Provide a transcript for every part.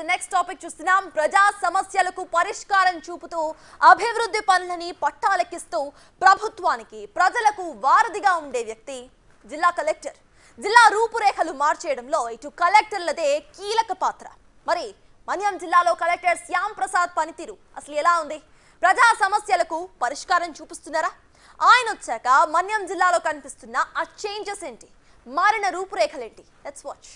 Next topic చూస్తున్నాం. ప్రజా సమస్యలకు పరిష్కారం చూపుతూ అభివృద్ధి పనులని పట్టాలెక్కిస్తూ ప్రభుత్వానికి ప్రజలకు వారధిగా ఉండే వ్యక్తి జిల్లా కలెక్టర్. జిల్లా రూపురేఖలు మార్చేయడంలో ఇటు కలెక్టర్లదే కీలక పాత్ర. మరి మన్యం జిల్లాలో కలెక్టర్ శ్యామ్ ప్రసాద్ పనితీరు అసలు ఎలా ఉంది? ప్రజా సమస్యలకు పరిష్కారం చూపిస్తున్నారా? ఆయన వచ్చాక మన్యం జిల్లాలో కనిపిస్తున్న ఆ చేంజెస్ ఏంటి? మారిన రూపురేఖలేంటి? Let's watch.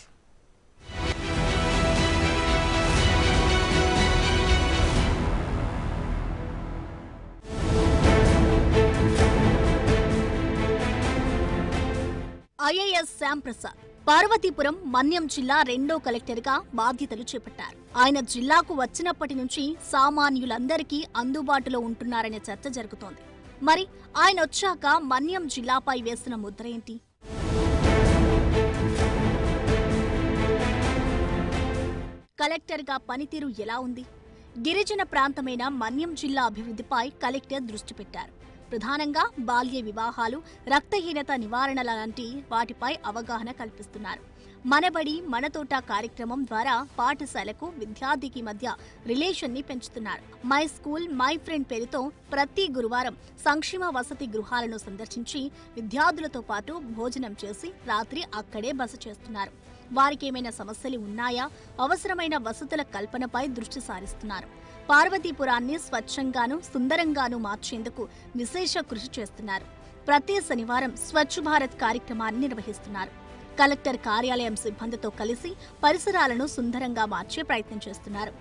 IAS Shyam Prasad Parvathipuram Manyam జిల్లా రెండో కలెక్టర్గా బాధ్యతలు చేపట్టారు. ఆయన జిల్లాకు వచ్చినప్పటి నుంచి సామాన్యులందరికీ అందుబాటులో ఉంటున్నారనే చర్చ జరుగుతోంది. మరి ఆయన వచ్చాక మన్యం జిల్లాపై వేసిన ముద్ర ఏంటి? కలెక్టర్గా పనితీరు ఎలా ఉంది? గిరిజన ప్రాంతమైన మన్యం జిల్లా అభివృద్ధిపై కలెక్టర్ దృష్టి పెట్టారు. ప్రధానంగా బాల్య వివాహాలు, రక్తహీనత నివారణ లాంటి వాటిపై అవగాహన కల్పిస్తున్నారు. మనబడి మనతోట కార్యక్రమం ద్వారా పాఠశాలకు విద్యార్థికి మధ్య రిలేషన్ ని పెంచుతున్నారు. మై స్కూల్ మై ఫ్రెండ్ పేరుతో ప్రతి గురువారం సంక్షేమ వసతి గృహాలను సందర్శించి విద్యార్థులతో పాటు భోజనం చేసి రాత్రి అక్కడే బస చేస్తున్నారు. వారికేమైనా సమస్యలు ఉన్నాయా, అవసరమైన వసతుల కల్పనపై దృష్టి సారిస్తున్నారు. పార్వతీపురాన్ని స్వచ్ఛంగాను సుందరంగాను మార్చేందుకు విశేష కృషి చేస్తున్నారు. ప్రతి శనివారం స్వచ్ఛ భారత్ కార్యక్రమాన్ని నిర్వహిస్తున్నారు. కలెక్టర్ కార్యాలయం సిబ్బందితో కలిసి పరిసరాలను సుందరంగా మార్చే ప్రయత్నం చేస్తున్నారు.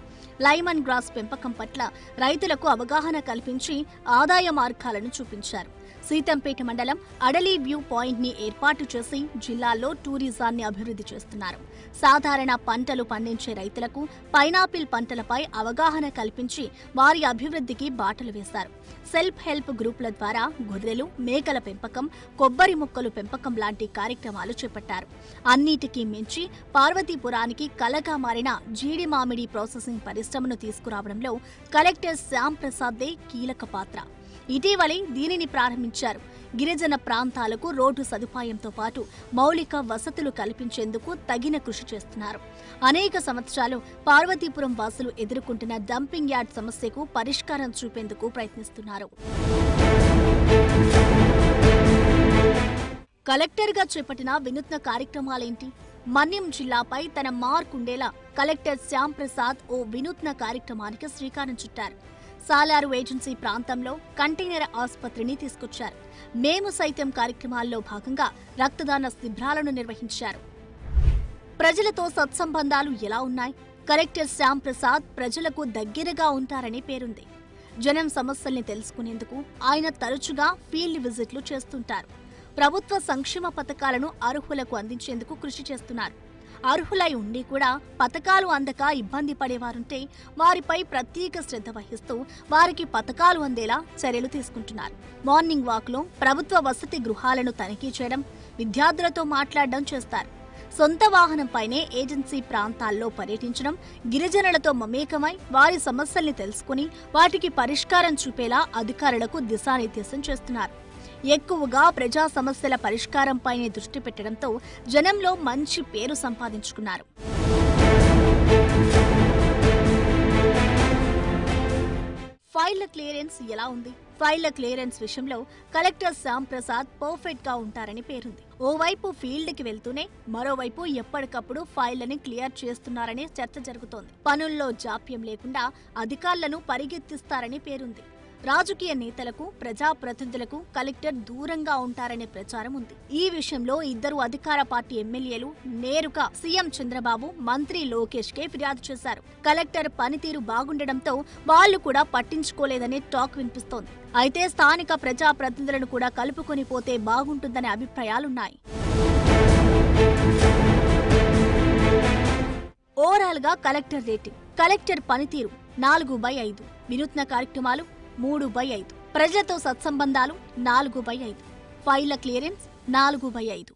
లైమన్ గ్రాస్ పెంపకం పట్ల రైతులకు అవగాహన కల్పించి ఆదాయ మార్గాలను చూపించారు. సీతంపేట మండలం అడలి వ్యూ పాయింట్ ని ఏర్పాటు చేసి జిల్లాలో టూరిజాన్ని అభివృద్ధి చేస్తున్నారు. సాధారణ పంటలు పండించే రైతులకు పైనాపిల్ పంటలపై అవగాహన కల్పించి వారి అభివృద్ధికి బాటలు వేశారు. సెల్ఫ్ హెల్ప్ గ్రూపుల ద్వారా గొర్రెలు, మేకల పెంపకం, కొబ్బరి మొక్కలు పెంపకం లాంటి కార్యక్రమాలు చేపట్టారు. అన్నిటికీ మించి పార్వతీపురానికి కలగా మారిన జీడి మామిడి ప్రాసెసింగ్ పరిశ్రమను తీసుకురావడంలో కలెక్టర్ శ్యామ్ ప్రసాద్దే కీలక పాత్ర. ఇటీవలే దీనిని ప్రారంభించారు. గిరిజన ప్రాంతాలకు రోడ్డు సదుపాయంతో పాటు మౌలిక వసతులు కల్పించేందుకు తగిన కృషి చేస్తున్నారు. అనేక సంవత్సరాలు పార్వతీపురం వాసులు ఎదుర్కొంటున్న డంపింగ్ యార్డ్ సమస్యకు పరిష్కారం చూపేందుకు ప్రయత్నిస్తున్నారు. కలెక్టర్గా చేపట్టిన వినూత్న కార్యక్రమాలేంటి? మన్యం జిల్లాపై తన మార్క్ ఉండేలా కలెక్టర్ శ్యామ్ ప్రసాద్ ఓ వినూత్న కార్యక్రమానికి శ్రీకారం చుట్టారు. సాలారు ఏజెన్సీ ప్రాంతంలో కంటైనర్ ఆసుపత్రిని తీసుకొచ్చారు. మేము సైతం కార్యక్రమాల్లో భాగంగా రక్తదాన శిబిరాలను నిర్వహించారు. ప్రజలతో సత్సంబంధాలు ఎలా ఉన్నాయి? కలెక్టర్ శ్యామ్ ప్రసాద్ ప్రజలకు దగ్గరగా ఉంటారనే పేరుంది. జనం సమస్యల్ని తెలుసుకునేందుకు ఆయన తరచుగా ఫీల్డ్ విజిట్లు చేస్తుంటారు. ప్రభుత్వ సంక్షేమ పథకాలను అర్హులకు అందించేందుకు కృషి చేస్తున్నారు. అర్హులై ఉండి కూడా పథకాలు అందక ఇబ్బంది పడేవారుంటే వారిపై ప్రత్యేక శ్రద్ధ వహిస్తూ వారికి పథకాలు అందేలా చర్యలు తీసుకుంటున్నారు. మార్నింగ్ వాక్లో ప్రభుత్వ వసతి గృహాలను తనిఖీ చేయడం, విద్యార్థులతో మాట్లాడడం చేస్తారు. సొంత వాహనంపైనే ఏజెన్సీ ప్రాంతాల్లో పర్యటించడం, గిరిజనులతో మమేకమై వారి సమస్యల్ని తెలుసుకుని వాటికి పరిష్కారం చూపేలా అధికారులకు దిశానిర్దేశం చేస్తున్నారు. ఎక్కువగా ప్రజా సమస్యల పరిష్కారంపైనే దృష్టి పెట్టడంతో జనంలో మంచి పేరు సంపాదించుకున్నారు. ఫైళ్ల క్లియరెన్స్ ఎలా ఉంది? ఫైళ్ల క్లియరెన్స్ విషయంలో కలెక్టర్ శ్యామ్ ప్రసాద్ పర్ఫెక్ట్ గా ఉంటారని పేరుంది. ఓవైపు ఫీల్డ్ కి వెళ్తూనే మరోవైపు ఎప్పటికప్పుడు ఫైళ్లని క్లియర్ చేస్తున్నారనే చర్చ జరుగుతోంది. పనుల్లో జాప్యం లేకుండా అధికారులను పరిగెత్తిస్తారని పేరుంది. రాజకీయ నేతలకు, ప్రజాప్రతినిధులకు కలెక్టర్ దూరంగా ఉంటారనే ప్రచారం ఉంది. ఈ విషయంలో ఇద్దరు అధికార పార్టీ ఎమ్మెల్యేలు నేరుగా సీఎం చంద్రబాబు, మంత్రి లోకేష్ కే ఫిర్యాదు చేశారు. కలెక్టర్ పనితీరు బాగుండడంతో వాళ్లు కూడా పట్టించుకోలేదనే టాక్ వినిపిస్తోంది. అయితే స్థానిక ప్రజాప్రతినిధులను కూడా కలుపుకొని పోతే బాగుంటుందనే అభిప్రాయాలున్నాయి. ఓవరాల్ గా కలెక్టర్ రేటింగ్: కలెక్టర్ పనితీరు 4/5, వినూత్న కార్యక్రమాలు 3/5, ప్రజలతో సత్సంబంధాలు 4/5, ఫైళ్ల క్లియరెన్స్ 4/5.